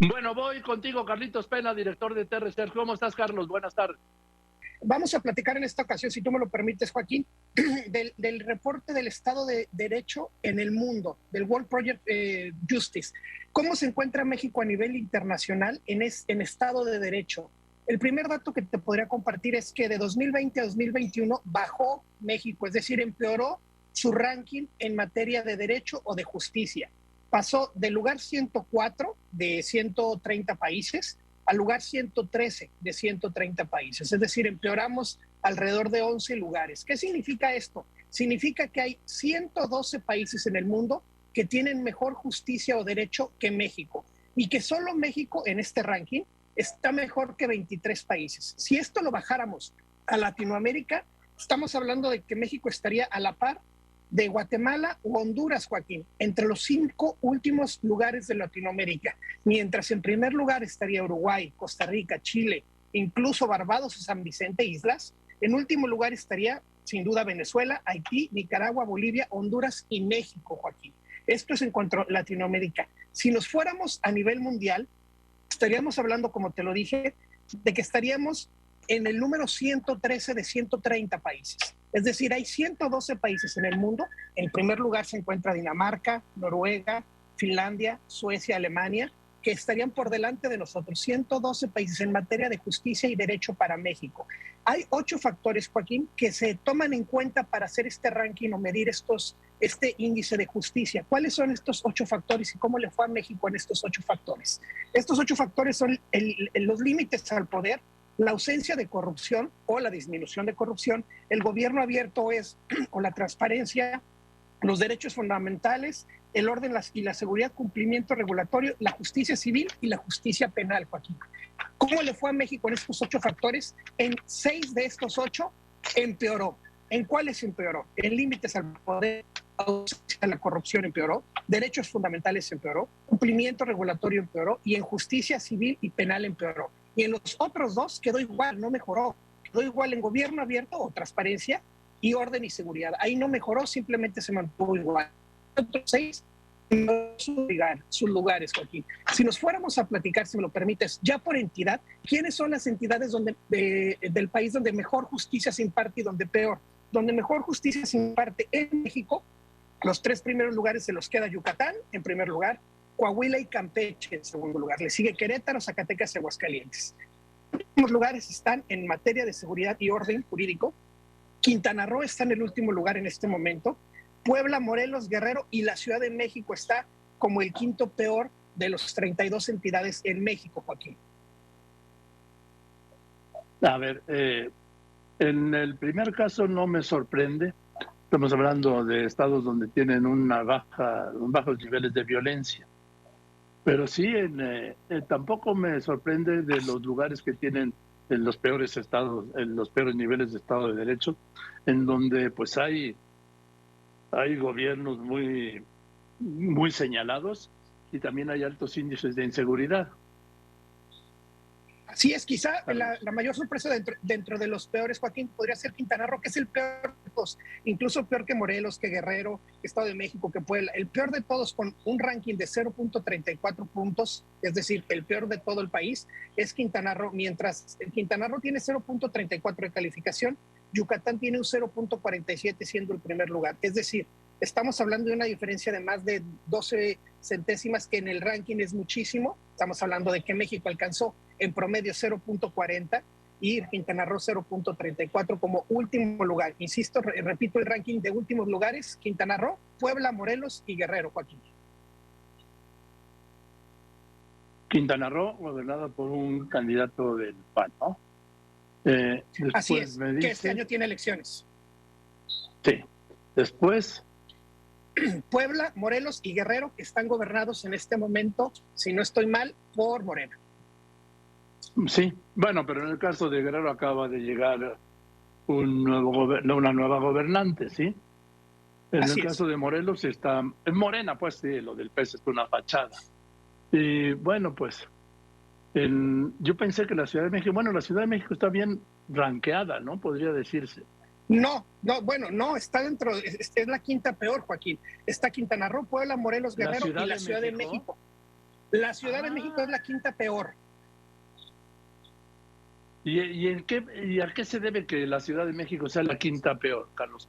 Bueno, voy contigo, Carlitos Pena, director de TRC. ¿Cómo estás, Carlos? Buenas tardes. Vamos a platicar en esta ocasión, si tú me lo permites, Joaquín, del reporte del Estado de Derecho en el mundo, del World Project Justice. ¿Cómo se encuentra México a nivel internacional en Estado de Derecho? El primer dato que te podría compartir es que de 2020 a 2021 bajó México, es decir, empeoró su ranking en materia de derecho o de justicia. Pasó del lugar 104 de 130 países al lugar 113 de 130 países. Es decir, empeoramos alrededor de 11 lugares. ¿Qué significa esto? Significa que hay 112 países en el mundo que tienen mejor justicia o derecho que México y que solo México en este ranking está mejor que 23 países. Si esto lo bajáramos a Latinoamérica, estamos hablando de que México estaría a la par de Guatemala o Honduras, Joaquín, entre los 5 últimos lugares de Latinoamérica, mientras en primer lugar estaría Uruguay, Costa Rica, Chile, incluso Barbados y San Vicente Islas. En último lugar estaría, sin duda, Venezuela, Haití, Nicaragua, Bolivia, Honduras y México, Joaquín. Esto es en cuanto a Latinoamérica. Si nos fuéramos a nivel mundial, estaríamos hablando, como te lo dije, de que estaríamos en el número 113 de 130 países. Es decir, hay 112 países en el mundo. En primer lugar se encuentra Dinamarca, Noruega, Finlandia, Suecia, Alemania, que estarían por delante de nosotros. 112 países en materia de justicia y derecho para México. Hay 8 factores, Joaquín, que se toman en cuenta para hacer este ranking o medir este índice de justicia. ¿Cuáles son estos 8 factores y cómo le fue a México en estos 8 factores? Estos 8 factores son los límites al poder, la ausencia de corrupción o la disminución de corrupción, el gobierno abierto o la transparencia, los derechos fundamentales, el orden y la seguridad, cumplimiento regulatorio, la justicia civil y la justicia penal, Joaquín. ¿Cómo le fue a México en estos 8 factores? En 6 de estos 8 empeoró. ¿En cuáles empeoró? En límites al poder, la corrupción empeoró, derechos fundamentales empeoró, cumplimiento regulatorio empeoró y en justicia civil y penal empeoró. Y en los otros 2 quedó igual, no mejoró. Quedó igual en gobierno abierto o transparencia y orden y seguridad. Ahí no mejoró, simplemente se mantuvo igual. Otros 6 sus lugares, Joaquín. Si nos fuéramos a platicar, si me lo permites, ya por entidad, ¿quiénes son las entidades del país donde mejor justicia se imparte y donde peor? Donde mejor justicia se imparte en México, los 3 primeros lugares se los queda Yucatán, en primer lugar, Coahuila y Campeche en segundo lugar. Le sigue Querétaro, Zacatecas y Aguascalientes. Los últimos lugares están en materia de seguridad y orden jurídico. Quintana Roo está en el último lugar en este momento. Puebla, Morelos, Guerrero y la Ciudad de México está como el 5º peor de los 32 entidades en México, Joaquín. A ver, en el primer caso no me sorprende. Estamos hablando de estados donde tienen bajos niveles de violencia. Pero sí, tampoco me sorprende de los lugares que tienen en los peores estados, en los peores niveles de Estado de Derecho, en donde pues hay gobiernos muy señalados y también hay altos índices de inseguridad. Así es, quizá la mayor sorpresa dentro de los peores, Joaquín, podría ser Quintana Roo, que es el peor de todos, incluso peor que Morelos, que Guerrero, que Estado de México, que Puebla. El peor de todos con un ranking de 0.34 puntos, es decir, el peor de todo el país, es Quintana Roo. Mientras Quintana Roo tiene 0.34 de calificación, Yucatán tiene un 0.47 siendo el primer lugar. Es decir, estamos hablando de una diferencia de más de 12 centésimas, que en el ranking es muchísimo. Estamos hablando de que México alcanzó en promedio 0.40 y Quintana Roo 0.34 como último lugar. Insisto, repito el ranking de últimos lugares: Quintana Roo, Puebla, Morelos y Guerrero, Joaquín. Quintana Roo, gobernada por un candidato del PAN, ¿no? Así es, que este año tiene elecciones. Sí. Después, Puebla, Morelos y Guerrero, que están gobernados en este momento, si no estoy mal, por Morena. Sí, bueno, pero en el caso de Guerrero acaba de llegar una nueva gobernante, ¿sí? En el caso de Morelos está en Morena, pues sí, lo del PES es una fachada. Y bueno, pues yo pensé que la Ciudad de México está bien rankeada, ¿no? Podría decirse. No, bueno, no, está dentro, es la 5ª peor, Joaquín. Está Quintana Roo, Puebla, Morelos, Guerrero y la Ciudad de México. La Ciudad de México es la quinta peor. ¿Y a qué se debe que la Ciudad de México sea la quinta peor, Carlos?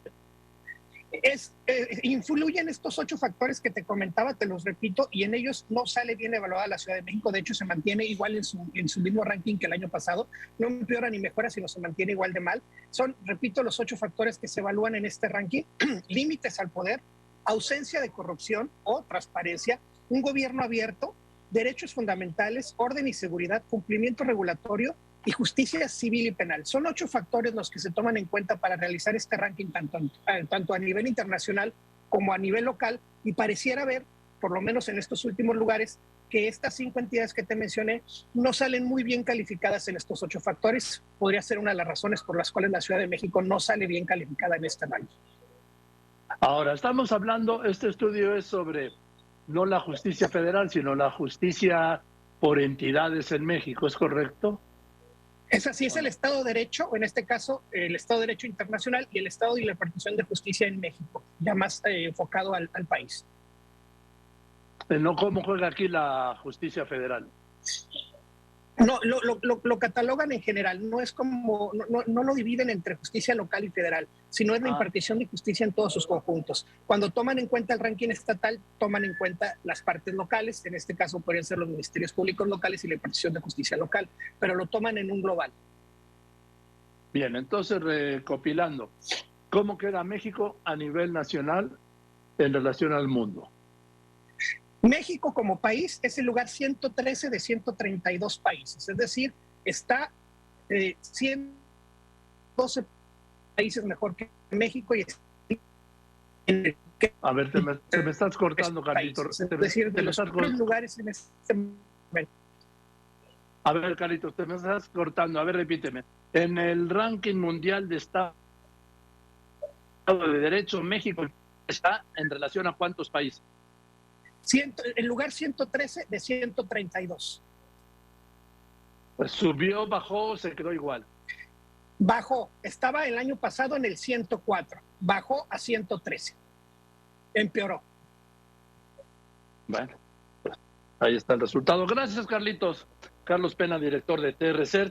Influyen estos 8 factores que te comentaba, te los repito, y en ellos no sale bien evaluada la Ciudad de México. De hecho, se mantiene igual en su mismo ranking que el año pasado. No empeora ni mejora, sino se mantiene igual de mal. Son, repito, los 8 factores que se evalúan en este ranking: límites al poder, ausencia de corrupción o transparencia, un gobierno abierto, derechos fundamentales, orden y seguridad, cumplimiento regulatorio y justicia civil y penal. Son 8 factores los que se toman en cuenta para realizar este ranking tanto a nivel internacional como a nivel local, y pareciera ver, por lo menos en estos últimos lugares, que estas 5 entidades que te mencioné no salen muy bien calificadas en estos 8 factores. Podría ser una de las razones por las cuales la Ciudad de México no sale bien calificada en este ranking. Ahora, estamos hablando, este estudio es sobre no la justicia federal, sino la justicia por entidades en México, ¿es correcto? Es así, es el Estado de Derecho, o en este caso el Estado de Derecho internacional y el Estado y la impartición de justicia en México, ya más enfocado al país. No, ¿cómo juega aquí la justicia federal? No, lo catalogan en general, no es como, no lo dividen entre justicia local y federal, sino es la impartición de justicia en todos sus conjuntos. Cuando toman en cuenta el ranking estatal, toman en cuenta las partes locales, en este caso podrían ser los ministerios públicos locales y la impartición de justicia local, pero lo toman en un global. Bien, entonces recopilando, ¿cómo queda México a nivel nacional en relación al mundo? México como país es el lugar 113 de 132 países, es decir, está 112 países mejor que México y a ver, te me estás cortando, Carlitos. Es decir, de los tres lugares en este momento. A ver, Carlitos, te me estás cortando. A ver, repíteme. En el ranking mundial de Estado de Derecho, México está en relación a ¿cuántos países? El lugar 113 de 132. Pues subió, bajó, se quedó igual. Bajó, estaba el año pasado en el 104, bajó a 113. Empeoró. Bueno, pues ahí está el resultado. Gracias, Carlitos. Carlos Pena, director de TRC.